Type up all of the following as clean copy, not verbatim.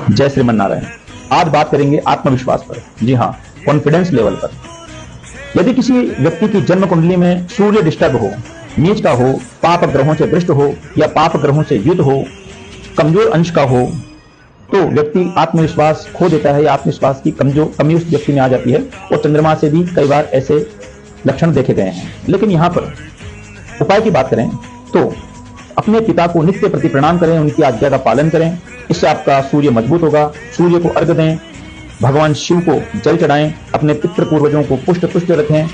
जय श्रीमन नारायण। आज बात करेंगे आत्मविश्वास पर। जी हाँ, कॉन्फिडेंस लेवल पर। यदि किसी व्यक्ति की जन्म कुंडली में सूर्य डिस्टर्ब हो, नीच का हो, पाप ग्रहों से भ्रष्ट हो या पाप ग्रहों से युद्ध हो, कमजोर अंश का हो, तो व्यक्ति आत्मविश्वास खो देता है या आत्मविश्वास की कमी उस व्यक्ति में आ जाती है। और चंद्रमा से भी कई बार ऐसे लक्षण देखे गए हैं। लेकिन यहां पर उपाय की बात करें तो अपने पिता को नित्य प्रति प्रणाम करें, उनकी आज्ञा का पालन करें। इससे आपका सूर्य मजबूत होगा। सूर्य को अर्घ्य दें, भगवान शिव को जल चढ़ाएं, अपने पितृ पूर्वजों को पुष्ट पुष्ट रखें,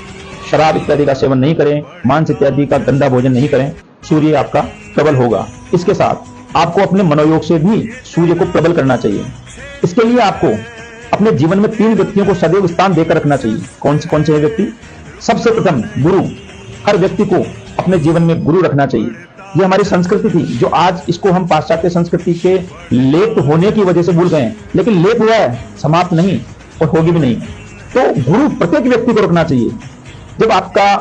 शराब इत्यादि का सेवन नहीं करें, मांस इत्यादि का गंदा भोजन नहीं करें। सूर्य आपका प्रबल होगा। इसके साथ आपको अपने मनोयोग से भी सूर्य को प्रबल करना चाहिए। इसके लिए आपको अपने जीवन में 3 व्यक्तियों को सदैव स्थान देकर रखना चाहिए। कौन से है व्यक्ति? सबसे प्रथम गुरु। हर व्यक्ति को अपने जीवन में गुरु रखना चाहिए। ये हमारी संस्कृति थी, जो आज इसको हम पाश्चात्य संस्कृति के लेप होने की वजह से भूल गए हैं। लेकिन लेप हुआ है, समाप्त नहीं और होगी भी नहीं। तो गुरु प्रत्येक व्यक्ति को रखना चाहिए। जब आपका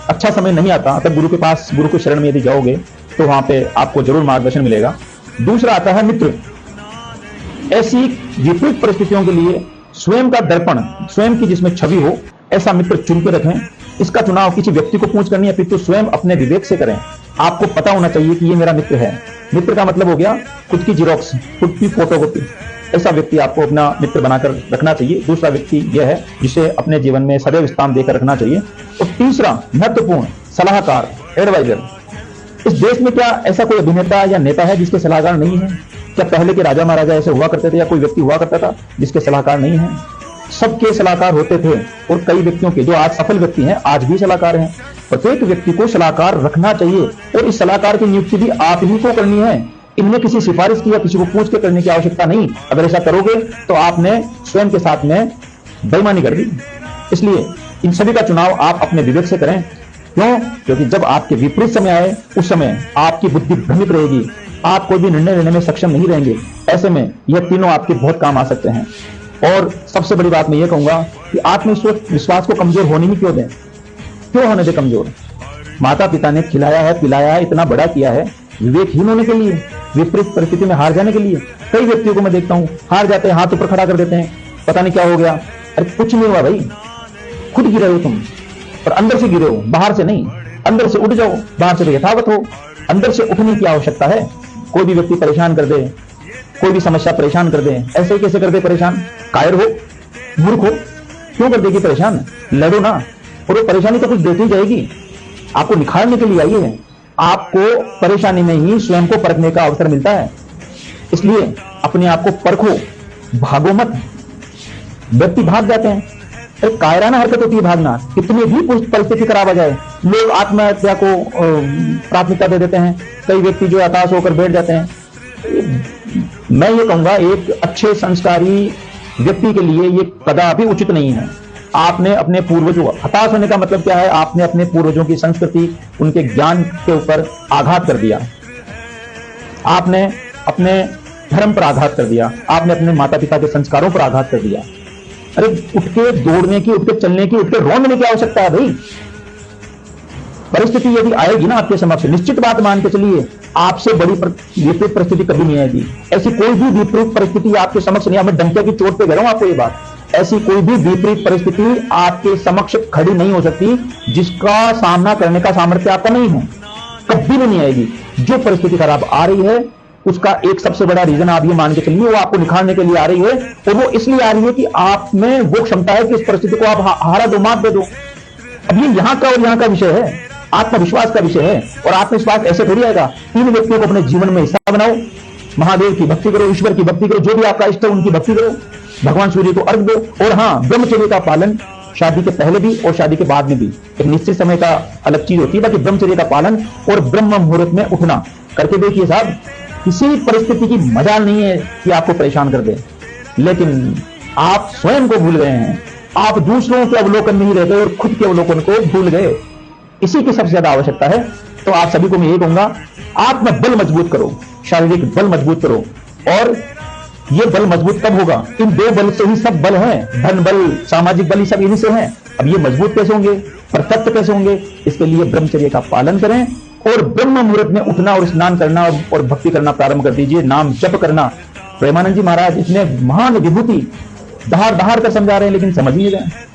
अच्छा समय नहीं आता तब गुरु के पास, गुरु के शरण में यदि जाओगे तो वहां पे आपको जरूर मार्गदर्शन मिलेगा। दूसरा आता है मित्र। ऐसी विपरीत परिस्थितियों के लिए स्वयं का दर्पण, स्वयं की जिसमें छवि हो, ऐसा मित्र चुन के रखें। इसका चुनाव किसी व्यक्ति को पूछ करनी है, फिर तो स्वयं अपने विवेक से करें। आपको पता होना चाहिए कि ये मेरा मित्र है। मित्र का मतलब हो गया खुद की जिरोक्स, खुद की फोटोकॉपी। ऐसा व्यक्ति आपको अपना मित्र बनाकर रखना चाहिए। दूसरा व्यक्ति यह है जिसे अपने जीवन में सदैव स्थान देकर रखना चाहिए। और तीसरा महत्वपूर्ण, सलाहकार, एडवाइजर। इस देश में क्या ऐसा कोई अभिनेता या नेता है जिसके सलाहकार नहीं है? क्या पहले के राजा महाराजा ऐसे हुआ करते थे या कोई व्यक्ति हुआ करता था जिसके सलाहकार नहीं है? सबके सलाहकार होते थे। और कई व्यक्तियों के, जो आज सफल व्यक्ति हैं, आज भी सलाहकार हैं। प्रत्येक व्यक्ति को सलाहकार रखना चाहिए और इस सलाहकार की नियुक्ति भी आप ही को करनी है। इनमें किसी सिफारिश की या किसी को पूछ के करने की आवश्यकता नहीं। अगर ऐसा करोगे तो आपने स्वयं के साथ में बेईमानी कर दी। इसलिए इन सभी का चुनाव आप अपने विवेक से करें। क्यों? क्योंकि जब आपके विपरीत समय आए, उस समय आपकी बुद्धि भ्रमित रहेगी, आप कोई भी निर्णय लेने में सक्षम नहीं रहेंगे। ऐसे में यह तीनों आपके बहुत काम आ सकते हैं। और सबसे बड़ी बात मैं ये कहूंगा कि आत्मविश्वास को कमजोर होने ही क्यों दें? क्यों होने दे कमजोर? माता पिता ने खिलाया है, पिलाया है, इतना बड़ा किया है, विवेकहीन होने के लिए, विपरीत परिस्थिति में हार जाने के लिए। कई व्यक्तियों को मैं देखता हूं, हार जाते हैं, हाथ ऊपर खड़ा कर देते हैं, पता नहीं क्या हो गया। अरे कुछ नहीं हुआ भाई, खुद गिरे हो तुम, और अंदर से गिरे हो, बाहर से नहीं। अंदर से उठ जाओ, बाहर से तो यथावत हो। अंदर से उठने की आवश्यकता है। कोई भी व्यक्ति परेशान कर दे, कोई भी समस्या परेशान कर दे, ऐसे ही कैसे कर दे परेशान? कायर हो, मूर्ख हो, क्यों कर देगी परेशान? लड़ो ना, और वो परेशानी तो कुछ देती ही जाएगी। आपको निखारने के लिए आई है। आपको परेशानी में ही स्वयं को परखने का अवसर मिलता है। इसलिए अपने आप को परखो, भागो मत। व्यक्ति भाग जाते हैं, अरे कायराना हरकत होती है भागना। कितनी भी परिस्थिति खराब आ जाए, लोग आत्महत्या को प्राथमिकता दे देते हैं। कई व्यक्ति जो हताश होकर बैठ जाते हैं। मैं ये कहूंगा, एक अच्छे संस्कारी व्यक्ति के लिए ये कदापि उचित नहीं है। आपने अपने पूर्वजों, हताश होने का मतलब क्या है? आपने अपने पूर्वजों की संस्कृति, उनके ज्ञान के ऊपर आघात कर दिया। आपने अपने धर्म पर आघात कर दिया। आपने अपने माता पिता के संस्कारों पर आघात कर दिया। अरे उठ के दौड़ने की, उठ के चलने की, उठ के रोने की आवश्यकता है भाई। परिस्थिति यदि आएगी ना आपके समक्ष, निश्चित बात मान के चलिए, आपसे बड़ी विपरीत परिस्थिति कभी नहीं आएगी। ऐसी कोई भी विपरीत परिस्थिति आपके समक्ष नहीं, मैं डंके की चोट पे कह रहा हूं आपको ये बात, ऐसी कोई भी विपरीत परिस्थिति आपके समक्ष खड़ी नहीं हो सकती जिसका सामना करने का सामर्थ्य आपका नहीं हो। कभी भी नहीं आएगी। जो परिस्थिति खराब आ रही है उसका एक सबसे बड़ा रीजन आप ये मान के चलिए, वो आपको निखारने के लिए आ रही है। और वो इसलिए आ रही है कि आप में वो क्षमता है कि उस परिस्थिति को आप हारा दो, मात दे दो। अब ये यहां का और यहां का विषय है, आत्मविश्वास का विषय है। और आत्मविश्वास ऐसे थोड़ी आएगा। 3 व्यक्तियों को अपने जीवन में हिस्सा बनाओ। महादेव की भक्ति करो, ईश्वर की भक्ति करो, जो भी आपका इष्ट है उनकी भक्ति करो, भगवान सूर्य को अर्घ दो। और हाँ, ब्रह्मचर्य का पालन शादी के पहले भी और शादी के बाद में भी। एक निश्चित समय का अलग चीज होती है, बाकी ब्रह्मचर्य का पालन और ब्रह्म मुहूर्त में उठना करके देखिए साहब। किसी परिस्थिति की मजाल नहीं है कि आपको परेशान कर दे, लेकिन आप स्वयं को भूल गए हैं। आप दूसरों के अवलोकन में ही रह गए और खुद के अवलोकन को भूल गए। इसी की सबसे ज्यादा आवश्यकता है। तो आप सभी को मैं ये कहूंगा, आत्मबल मजबूत करो, शारीरिक बल मजबूत करो। और ये बल मजबूत कब होगा? इन 2 बल से ही सब बल हैं। धन बल, सामाजिक बल, सब इन्हीं से हैं। अब ये मजबूत कैसे होंगे, परफेक्ट कैसे होंगे? इसके लिए ब्रह्मचर्य का पालन करें और ब्रह्म मुहूर्त में उठना और स्नान करना और भक्ति करना प्रारंभ कर दीजिए। नाम जप करना प्रेमानंद जी महाराज इतने महान विभूति दहाड़ दहाड़ कर समझा रहे हैं, लेकिन समझ नहीं रहे।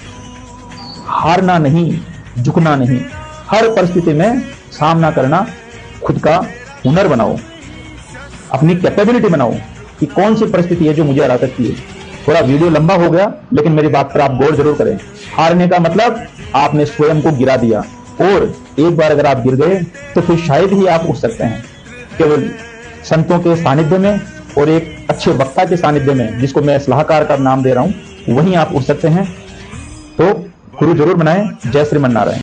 हारना नहीं, झुकना नहीं, हर परिस्थिति में सामना करना खुद का हुनर बनाओ, अपनी कैपेबिलिटी बनाओ कि कौन सी परिस्थिति है जो मुझे हरा सकती है। थोड़ा वीडियो लंबा हो गया, लेकिन मेरी बात पर आप गौर जरूर करें। हारने का मतलब आपने स्वयं को गिरा दिया, और एक बार अगर आप गिर गए तो फिर शायद ही आप उठ सकते हैं। केवल संतों के सानिध्य में और एक अच्छे वक्ता के सानिध्य में, जिसको मैं सलाहकार का नाम दे रहा हूं, वहीं आप उठ सकते हैं। तो गुरु जरूर बनाएं। जय श्रीमन नारायण।